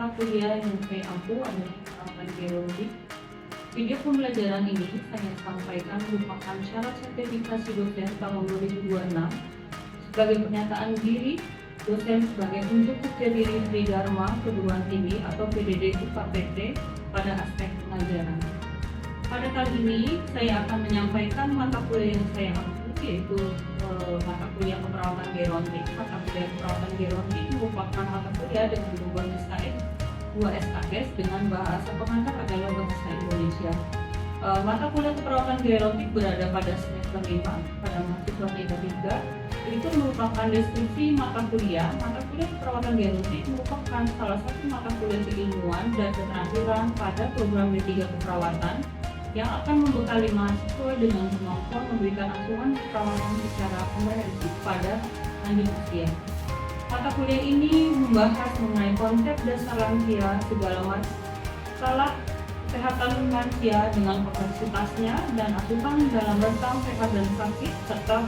mata kuliah yang saya ampu adalah perawatan geologi. Video pembelajaran ini saya sampaikan merupakan syarat sertifikasi dosen tahun 2026 sebagai pernyataan diri dosen sebagai unjuk kerja diri Sri Dharma Perguruan Tinggi atau PDD UKPT pada aspek pengajaran. Pada kali ini saya akan menyampaikan mata kuliah yang saya ampu, yaitu mata kuliah keperawatan gerontik. Mata kuliah keperawatan gerontik merupakan mata kuliah dengan beban SKS 2 SKS dengan bahasa pengantar adalah bahasa Indonesia. Mata kuliah keperawatan gerontik berada pada semester 5 pada mahasiswa tingkat 3. Itu merupakan deskripsi mata kuliah. Mata kuliah keperawatan gerontik merupakan salah satu mata kuliah keilmuan dan keterampilan pada program D3 keperawatan yang akan membekali mahasiswa dengan kemampuan memberikan asuhan keperawatan secara komprehensif pada lanjut usia. Mata kuliah ini membahas mengenai konsep dasar lansia, segala masalah kesehatan lansia dengan kompleksitasnya dan asuhan dalam rentang sehat dan sakit, serta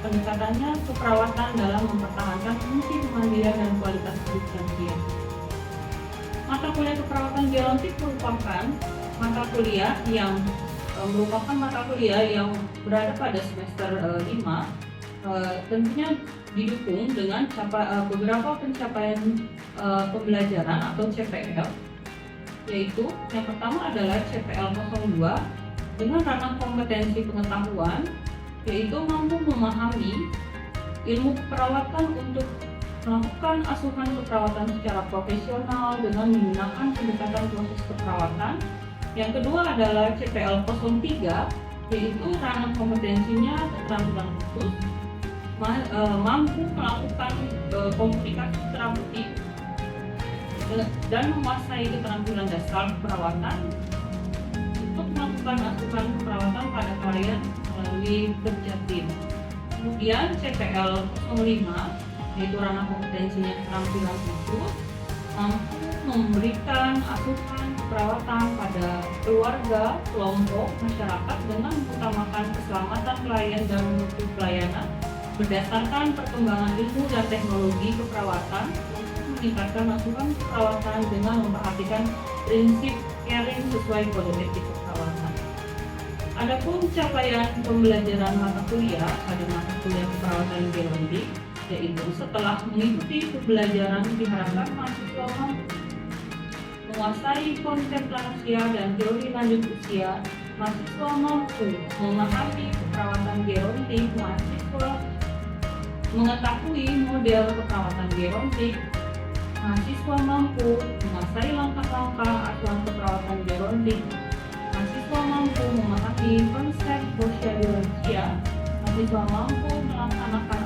pendekatannya keperawatan dalam mempertahankan fungsi kemandirian dan kualitas hidup lansia. Mata kuliah keperawatan gerontik merupakan mata kuliah yang berada pada semester 5, tentunya didukung dengan beberapa pencapaian pembelajaran atau CPL, yaitu yang pertama adalah CPL 02 dengan ranah kompetensi pengetahuan, yaitu mampu memahami ilmu keperawatan untuk melakukan asuhan keperawatan secara profesional dengan menggunakan pendekatan proses keperawatan. Yang kedua adalah CPL 03, yaitu ranah kompetensinya keterampilan khusus, mampu melakukan komunikasi terapeutik dan menguasai keterampilan dasar keperawatan untuk melakukan asuhan keperawatan pada klien melalui kerja tim. Kemudian CPL 05, yaitu ranah kompetensinya keterampilan khusus, mampu memberikan asuhan keperawatan pada keluarga, kelompok, masyarakat dengan mengutamakan keselamatan klien dan mutu pelayanan berdasarkan perkembangan ilmu dan teknologi keperawatan untuk meningkatkan asuhan keperawatan dengan memperhatikan prinsip caring sesuai kode etik keperawatan. Adapun capaian pembelajaran mata kuliah pada mata kuliah keperawatan gerontik, yaitu setelah mengikuti pembelajaran diharapkan mahasiswa mampu menguasai konsep lansia dan teori lanjut usia, mahasiswa mampu memahami keperawatan gerontik, mahasiswa mengetahui model keperawatan gerontik, mahasiswa mampu menguasai langkah-langkah asuhan keperawatan gerontik, mahasiswa mampu memahami konsep posyandu lansia, mahasiswa mampu melaksanakan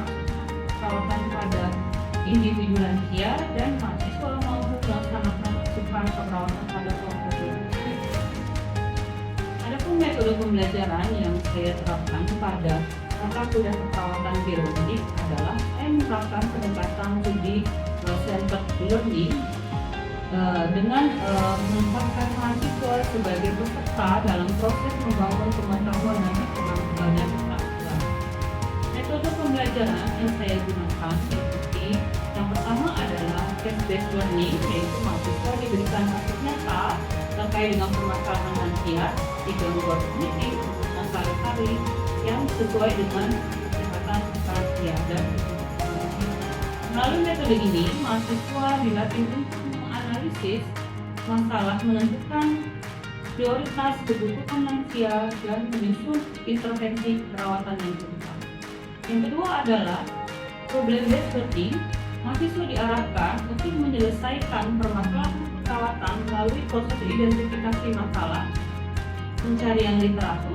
keperawatan pada individu lansia, dan mahasiswa mampu melaksanakan asuhan keperawatan pada kelompok lansia. Adapun metode pembelajaran yang saya terapkan pada mata kuliah keperawatan gerontik adalah saya menerapkan pendekatan studi centered learning dengan menempatkan mahasiswa sebagai peserta dalam proses membangun pengetahuan dan keterampilan. Metode pembelajaran yang saya gunakan seperti yang pertama adalah case-based learning, yaitu mahasiswa diberikan kasus nyata terkait dengan permasalahan lansia di gangguan kognitif dengan sehari-hari yang sesuai dengan kesehatan lansia. Dan melalui metode ini, mahasiswa dilatih untuk menganalisis masalah, menentukan prioritas kebutuhan lansia, dan menyusun intervensi perawatan yang tepat. Yang kedua adalah problem-based learning. Mahasiswa diarahkan untuk menyelesaikan permasalahan perawatan melalui proses identifikasi masalah, pencarian literatur,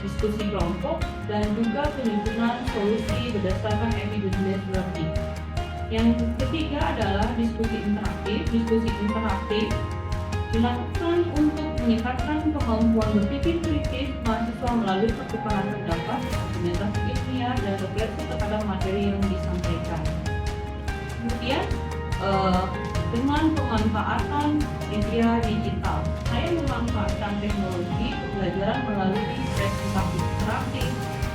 diskusi kelompok, dan juga penyusunan solusi berdasarkan evidence-based learning. Yang ketiga adalah diskusi interaktif. Diskusi interaktif dilakukan untuk meningkatkan kemampuan berpikir kritis mahasiswa melalui pertukaran pendapat, argumentasi ilmiah, dan refleksi terhadap materi yang disampaikan. Kemudian dengan pemanfaatan media digital, saya memanfaatkan teknologi pembelajaran melalui presentasi interaktif,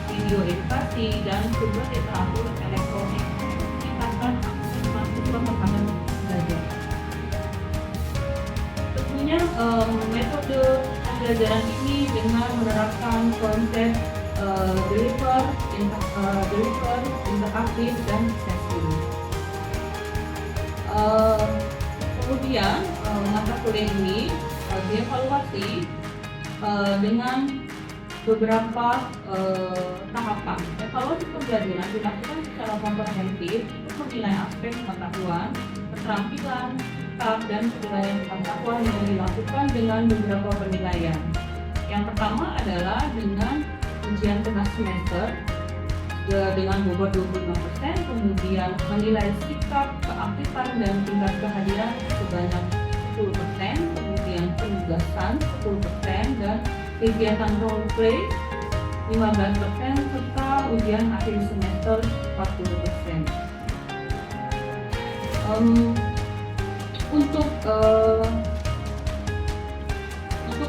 video edukasi, dan sumber literatur elektronik untuk meningkatkan akses mahasiswa terhadap belajar. pembelajaran ini dengan menerapkan konsep deliver, interaktif, dan sesi. Kemudian mata kuliah ini dievaluasi dengan beberapa tahapan. Evaluasi pembelajaran dilakukan secara komprehensif untuk menilai aspek pengetahuan, keterampilan, sikap, dan penilaian pengetahuan yang dilakukan dengan beberapa penilaian. Yang pertama adalah dengan ujian tengah semester dengan bobot 25%, kemudian menilai sikap, keaktifan, dan tingkat kehadiran sebanyak 10%, kemudian penugasan 10%, dan kegiatan role play 15%, serta ujian akhir semester 40%. Untuk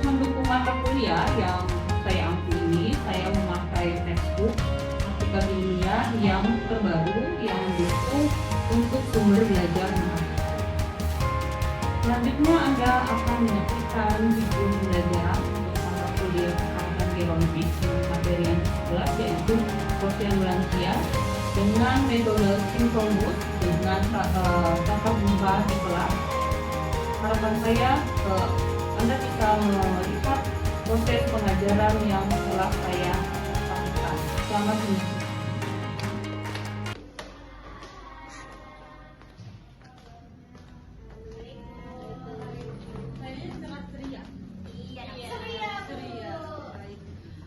mendukung mata kuliah yang saya ambil ini, saya memakai textbook artikel ilmiah yang terbaru yang mendukung untuk sumber belajar. Selanjutnya Anda akan menyaksikan video pembelajaran untuk mata kuliah keterampilan gerontik materi yang ke-11, yaitu posyandu lansia dengan metode sinkronus dengan tatap muka di kelas. Harapan saya Anda bisa melihat proses pengajaran yang telah saya lakukan. Selamat menikmati.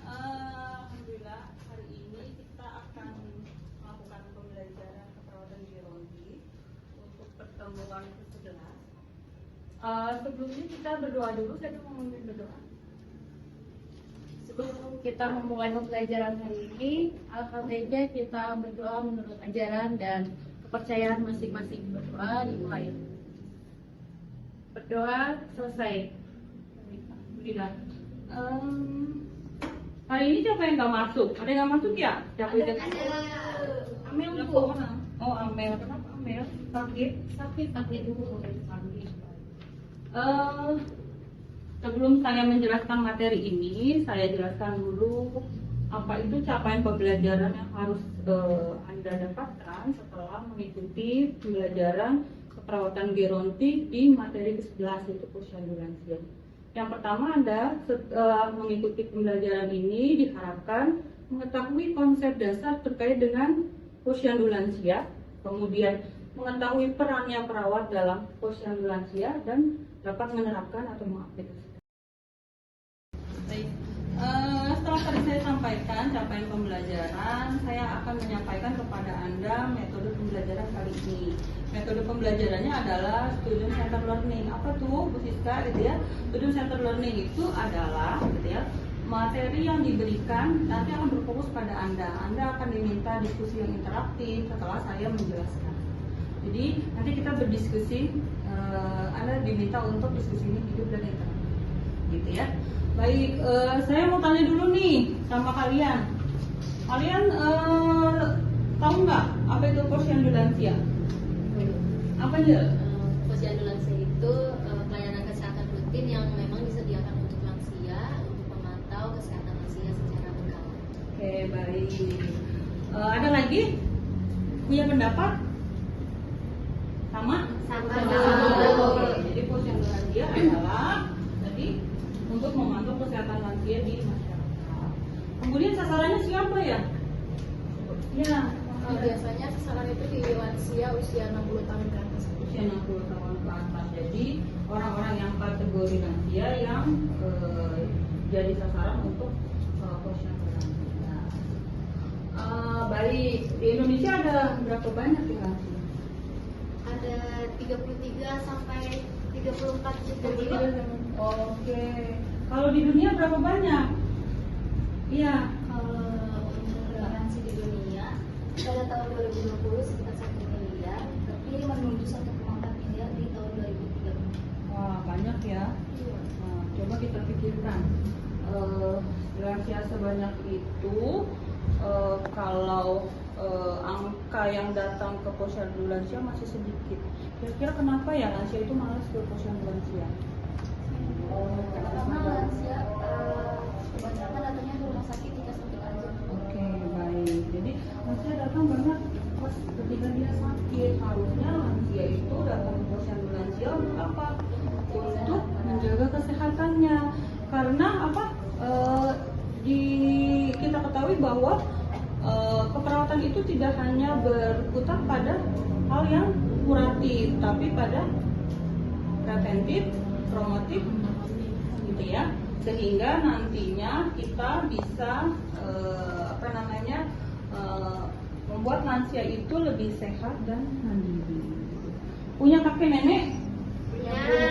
Alhamdulillah, hari ini kita akan melakukan pembelajaran keperawatan gerontik untuk pertemuan ke-11. Sebelumnya kita berdoa dulu, saya mau memimpin berdoa. Sebelum kita memulai pembelajaran hari ini, alhamdulillah kita berdoa menurut ajaran dan kepercayaan masing-masing. Berdoa dimulai. Berdoa selesai. Alhamdulillah. Hari ini siapa yang nggak masuk? Ada yang nggak masuk ya? Siapa yang Amel nggak dulu. Oh, Amel. Kenapa Amel? Sakit? Sakit dulu. Sakit. Sebelum saya menjelaskan materi ini, saya jelaskan dulu apa itu capaian pembelajaran yang harus Anda dapatkan setelah mengikuti pembelajaran keperawatan gerontik di materi ke-11, yaitu posyandu lansia. Yang pertama, Anda setelah mengikuti pembelajaran ini diharapkan mengetahui konsep dasar terkait dengan posyandu lansia, kemudian mengetahui perannya perawat dalam posyandu lansia, dan dapat menerapkan atau mengaplikasikan. Baik, setelah tadi saya sampaikan capaian pembelajaran, saya akan menyampaikan kepada Anda metode pembelajaran kali ini. Metode pembelajarannya adalah student center learning. Apa tuh, Bu Siska, gitu ya? Student center learning itu adalah, gitu ya, materi yang diberikan nanti akan berfokus pada Anda. Anda akan diminta diskusi yang interaktif setelah saya menjelaskan. Jadi nanti kita berdiskusi, Anda diminta untuk diskusi ini hidup dan interaktif, gitu ya. Baik, saya mau tanya dulu nih sama kalian. Kalian tahu nggak apa itu posyandu lansia? Apa aja? Posyandu lansia itu pelayanan kesehatan rutin yang memang disediakan untuk lansia untuk memantau kesehatan lansia secara berkala. Oke, baik. Ada lagi punya pendapat? Sama? Oke, jadi posyandu lansia adalah tadi untuk memantau kesehatan lansia di masyarakat. Kemudian sasarannya siapa ya? Ya, Biasanya sasaran itu di lansia usia 60 tahun ke atas. usia 60 tahun ke atas. Jadi orang-orang yang kategori lansia yang jadi sasaran untuk posyandu lansia. Baik, di Indonesia ada berapa banyak di lansia? Ada 33 sampai 34 juta jiwa. Oke. Kalau di dunia berapa banyak? Iya. Kalau untuk prevalensi di dunia pada tahun 2020 sekitar 1 miliar, tapi menuju 1,4 miliar di tahun 2030. Wah, banyak ya. Nah, coba kita pikirkan. Lansia sebanyak itu, kalau angka yang datang ke posyandu lansia masih sedikit. Kira-kira kenapa ya lansia itu malas ke posyandu lansia? Karena lansia Kebanyakan datangnya ke rumah sakit kita sakit aja. Oke, baik. Jadi lansia datang banget pas ketika dia sakit. Harusnya lansia itu datang ke posyandu lansia untuk apa? Untuk menjaga kesehatannya. Karena apa? Kita ketahui bahwa keperawatan itu tidak hanya berputar pada hal yang kuratif, tapi pada preventif, promotif, gitu ya. Sehingga nantinya kita bisa membuat lansia itu lebih sehat dan mandiri. Punya kakek nenek?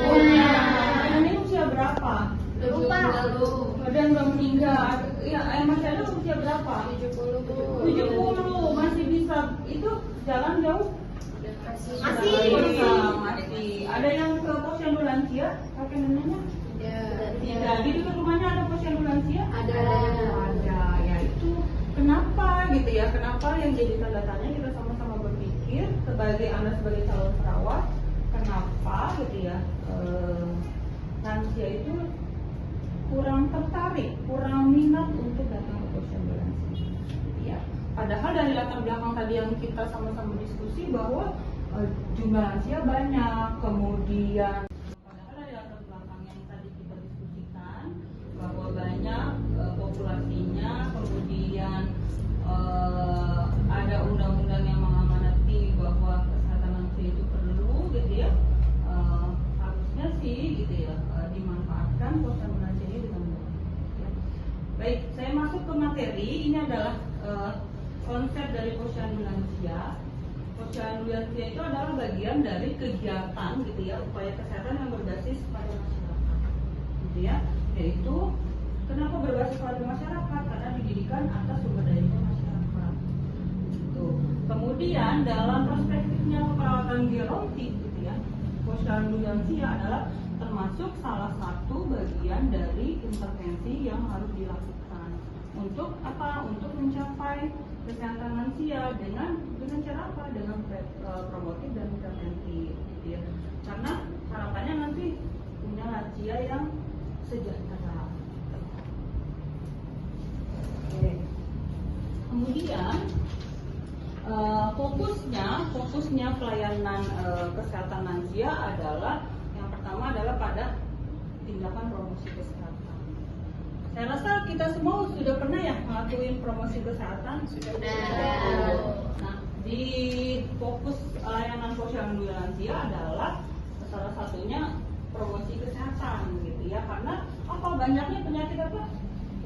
Punya. Kakek nenek usia berapa? Lupa. Ada yang belum meninggal. Ya, masih ada usia berapa? 70. Masih bisa itu jalan jauh? Masih. Ada yang ke posyandu lansia kakek neneknya? Tidak. Di dekat rumahnya ada posyandu lansia? Ada. Ya itu kenapa gitu ya? Kenapa yang jadi tanda tanya kita sama-sama berpikir sebagai Anda sebagai calon perawat, kenapa gitu ya? Lansia itu kurang tertarik, kurang minat untuk datang ke posyandu lansia. Ya, padahal dari latar belakang tadi yang kita sama-sama diskusi bahwa jumlah lansia banyak, kemudian padahal dari latar belakang yang tadi kita diskusikan bahwa banyak populasinya, kemudian ada undang-undang yang mengamanati bahwa kesehatan lansia itu perlu, gitu ya. Harusnya sih, gitu ya, dimanfaatkan posyandu lansia ini dengan baik. Ya. Baik, saya masuk ke materi. Ini adalah konsep dari posyandu lansia. Posyandu lansia itu adalah bagian dari kegiatan, gitu ya, upaya kesehatan yang berbasis pada masyarakat, gitu ya. Yaitu kenapa berbasis pada masyarakat? Karena didirikan atas sumber daya masyarakat. Gitu. Kemudian dalam perspektifnya keperawatan gerontik, gitu ya, posyandu lansia adalah termasuk salah satu bagian dari intervensi yang harus dilakukan untuk apa? Untuk mencapai kesehatan lansia dengan cara apa? Dengan promotif dan preventif, gitu ya. Karena harapannya nanti punya lansia yang sejahtera. Oke. Kemudian fokusnya pelayanan kesehatan lansia adalah yang pertama adalah pada tindakan promosi kesehatan. Saya rasa kita semua sudah pernah ya ngelakuin promosi kesehatan. Sudah. Nah, di fokus layanan posyandu lansia adalah salah satunya promosi kesehatan, gitu ya. Karena apa? Banyaknya penyakit apa?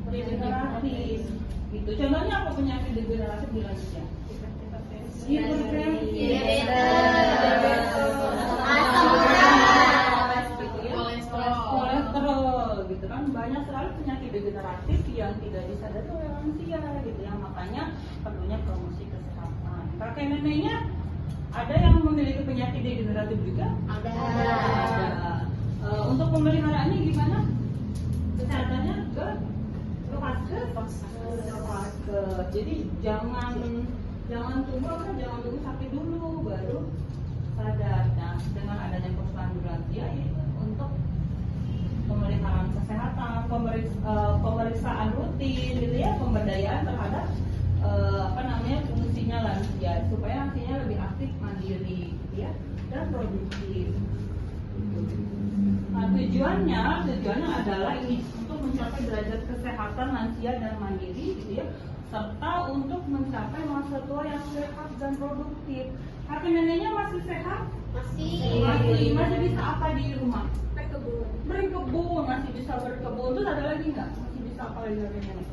Degeneratif. Gitu. Contohnya apa penyakit degeneratif di lansia? Hipertensi, kolesterol, gitu kan. Banyak sekali penyakit degeneratif yang tidak disadari oleh lansia, gitu ya. Makanya perlunya promosi kesehatan. Kakek neneknya ada yang memiliki penyakit degeneratif juga? Ada. Untuk pemeliharaannya gimana? Kesehatannya ke vaskes. Jadi jangan tunggu sakit dulu baru sadar. Nah, dengan adanya posyandu lansia ini untuk pemeliharaan kesehatan, pemeriksaan rutin, gitu ya, pemberdayaan terhadap fungsinya lansia supaya lansianya lebih aktif, mandiri, gitu ya, dan produktif. Nah, tujuannya adalah ini untuk mencapai derajat kesehatan lansia dan mandiri, gitu ya, serta untuk mencapai masa tua yang sehat dan produktif. Kakek neneknya masih sehat? Masih bisa apa di rumah? Berkebun, masih bisa berkebun. Terus ada lagi nggak? Masih bisa apa lagi kakek nenek?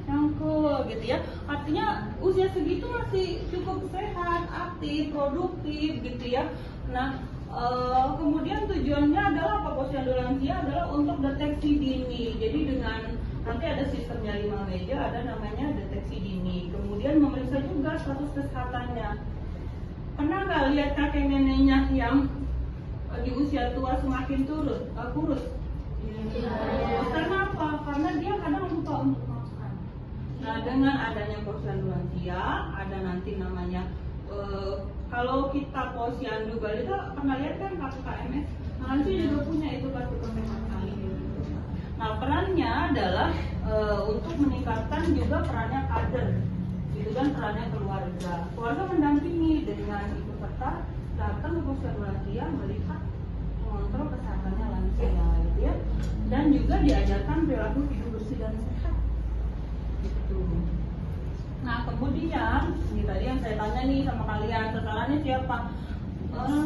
Nyangkul, gitu ya. Artinya usia segitu masih cukup sehat, aktif, produktif, gitu ya. Nah, kemudian tujuannya adalah apa? Posyandu lansia adalah untuk deteksi dini. Jadi dengan nanti ada sistemnya 5 meja, ada namanya deteksi dini. Kemudian memeriksa juga status kesehatannya. Pernah nggak lihat kakek neneknya yang di usia tua semakin kurus? Karena apa? Karena dia kadang lupa untuk makan. Nah, dengan adanya posyandu lansia, ada nanti namanya kalau kita posyandu balita pernah lihat kan KPKMS lansia juga punya itu kartu kesehatan. Nah, perannya adalah untuk meningkatkan juga perannya kader, gitu kan, perannya keluarga. Keluarga mendampingi dengan ikut serta datang ke posyandu lansia melihat mengontrol kesehatannya lansia, gitu ya. Dan juga diajarkan perilaku hidup bersih dan sehat. Gitu. Nah, kemudian ini tadi yang saya tanya nih sama kalian, sasarannya siapa?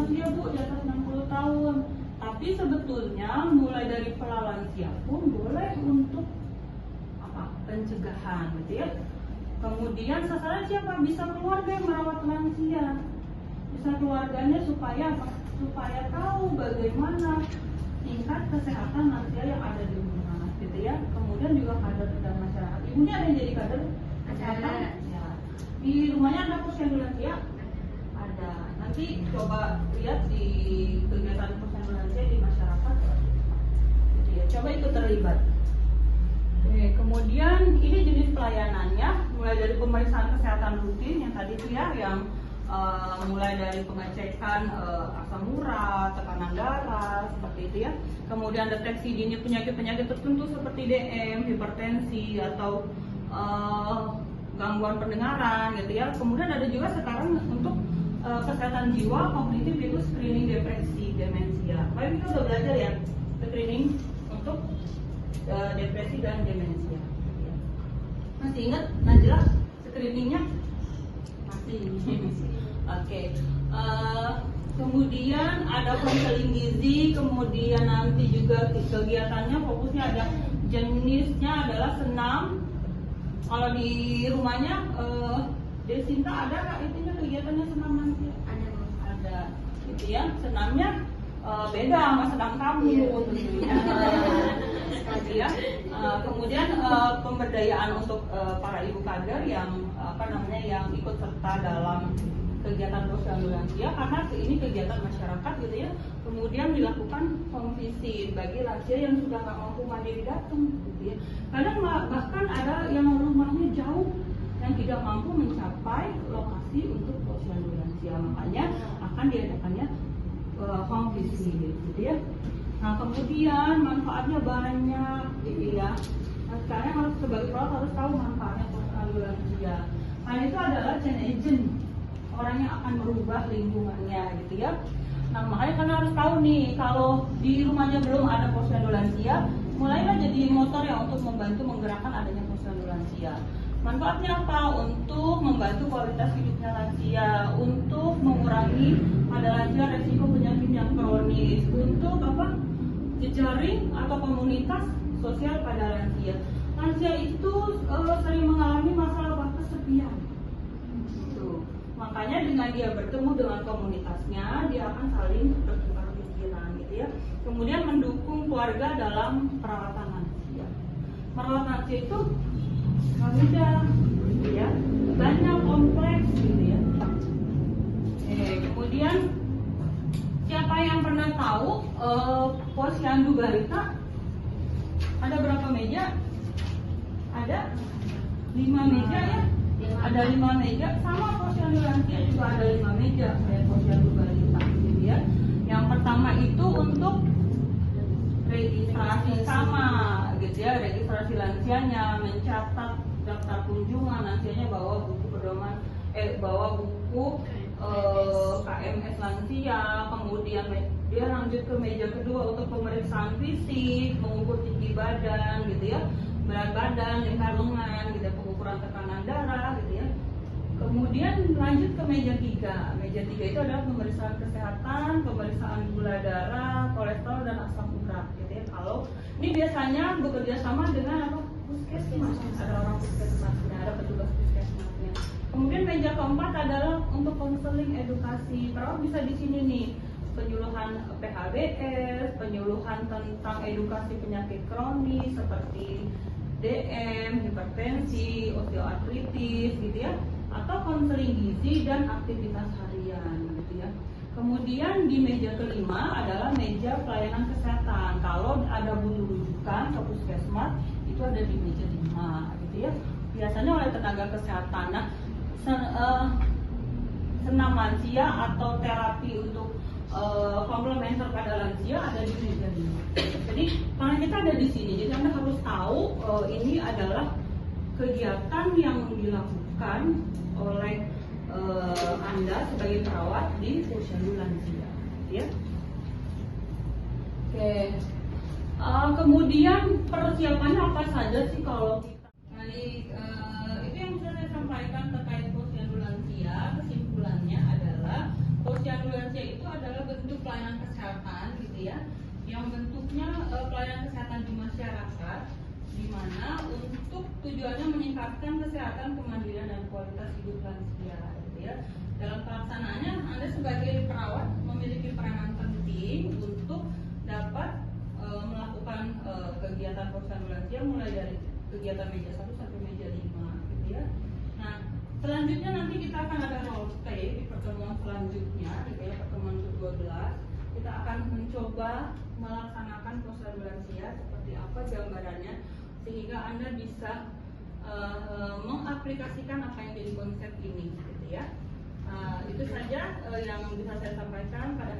Dia Bu di atas 60 tahun. Tapi sebetulnya mulai dari pralansia pun boleh untuk apa? Pencegahan, gitu ya. Kemudian sasaran siapa? Bisa keluarga yang merawat lansia. Bisa keluarganya supaya apa? Supaya tahu bagaimana tingkat kesehatan lansia yang ada di rumah, gitu ya. Kemudian juga kader dan masyarakat. Ibunya ada yang jadi kader kesehatan? Ya. Di rumahnya ada posyandu lansia? Ada. Nanti coba lihat di kegiatan posyandu lansia di masyarakat, gitu ya. Coba ikut terlibat. Oke, kemudian ini jenis pelayanannya mulai dari pemeriksaan kesehatan rutin yang tadi itu ya, yang mulai dari pengecekan asam urat, tekanan darah, seperti itu ya. Kemudian deteksi dini penyakit-penyakit tertentu seperti DM, hipertensi atau gangguan pendengaran, gitu ya. Kemudian ada juga sekarang untuk kesehatan jiwa kognitif, yaitu screening depresi, demensia. Baik, kita udah belajar ya screening untuk depresi dan demensia. Masih ingat Najla screeningnya? Masih. Oke. Kemudian ada konseling gizi, kemudian nanti juga kegiatannya fokusnya ada jenisnya adalah senam. Kalau di rumahnya Desinta ada nggak itunya kegiatannya senam nanti? Ada. Gitu ya. Senamnya beda sama senam kamu tentunya. Ya. Kemudian pemberdayaan untuk para ibu kader yang yang ikut serta dalam kegiatan posyandu lansia, karena ini kegiatan masyarakat, gitu ya. Kemudian dilakukan home visit bagi lansia yang sudah nggak mampu mandiri datang, gitu ya. Kadang bahkan ada yang rumahnya jauh yang tidak mampu mencapai lokasi untuk posyandu lansia, makanya akan diadakannya home visit, gitu ya. Nah, kemudian manfaatnya banyak, gitu ya. Nah, sekarang harus sebagai perawat harus tahu manfaatnya posyandu lansia. Nah, itu adalah change agent, orang yang akan merubah lingkungannya, gitu ya. Nah, makanya kalian harus tahu nih, kalau di rumahnya belum ada posyandu lansia, mulailah jadi motor ya untuk membantu menggerakkan adanya posyandu lansia. Manfaatnya apa? Untuk membantu kualitas hidupnya lansia, untuk mengurangi pada lansia resiko penyakit yang kronis, untuk apa? Jejaring atau komunitas sosial pada lansia. Lansia itu sering mengalami masalah kesepian. Gitu. Makanya dengan dia bertemu dengan komunitasnya, dia akan saling bertukar pikiran, gitu ya. Kemudian mendukung keluarga dalam perawatan lansia. Merawat lansia itu nggak mudah, gitu ya. Banyak kompleks, gitu ya. Kemudian siapa yang pernah tahu posyandu balita ada berapa meja? Ada 5 meja ya? Ada 5 meja. Sama posyandu lansia juga ada 5 meja kayak posyandu balita, gitu ya. Yang pertama itu untuk registrasi sama, gitu ya. Registrasi lansianya, mencatat daftar kunjungan, lansianya bawa buku pedoman, bawa buku KMS lansia. Kemudian dia lanjut ke meja kedua untuk pemeriksaan fisik, mengukur tinggi badan, gitu ya, berat badan, lingkar lengan, gitu ya, pengukuran tekanan darah, gitu ya. Kemudian lanjut ke meja 3. Meja 3 itu adalah pemeriksaan kesehatan, pemeriksaan gula darah, kolesterol dan asam urat, gitu ya. Kalau ini biasanya bekerja sama dengan apa? Puskesmas, ada orang puskesmasnya, ada petugas puskesmasnya. Kemudian meja keempat adalah untuk konseling edukasi. Perawat bisa di sini nih, penyuluhan PHBS, penyuluhan tentang edukasi penyakit kronis seperti DM, hipertensi, osteoartritis, gitu ya, atau konseling gizi dan aktivitas harian, gitu ya. Kemudian di meja kelima adalah meja pelayanan kesehatan. Kalau ada butuh rujukan ke puskesmas, itu ada di meja 5, gitu ya. Biasanya oleh tenaga kesehatan. Nah, senam lansia atau terapi untuk komplementer pada lansia ada di meja 5. Jadi karena kita ada di sini, jadi Anda harus tahu ini adalah kegiatan yang dilakukan oleh Anda sebagai perawat di posyandu lansia, ya. Oke. Kemudian persiapannya apa saja sih kalau kita? Itu yang sudah saya sampaikan terkait posyandu lansia. Kesimpulannya adalah posyandu lansia itu adalah bentuk pelayanan kesehatan, gitu ya, yang bentuknya pelayanan kesehatan di masyarakat, di mana untuk tujuannya meningkatkan kesehatan, kemandirian dan kualitas hidup lansia, gitu ya. Dalam pelaksanaannya, Anda sebagai perawat memiliki peranan penting untuk dapat melakukan kegiatan posyandu lansia mulai dari kegiatan meja 1 sampai meja 5, gitu ya. Nah, selanjutnya nanti kita akan ada role play di pertemuan selanjutnya, gitu ya, pertemuan ke-12. Kita akan mencoba melaksanakan posyandu lansia seperti apa gambarannya, sehingga Anda bisa mengaplikasikan apa yang jadi konsep ini, gitu ya. Itu saja yang bisa saya sampaikan pada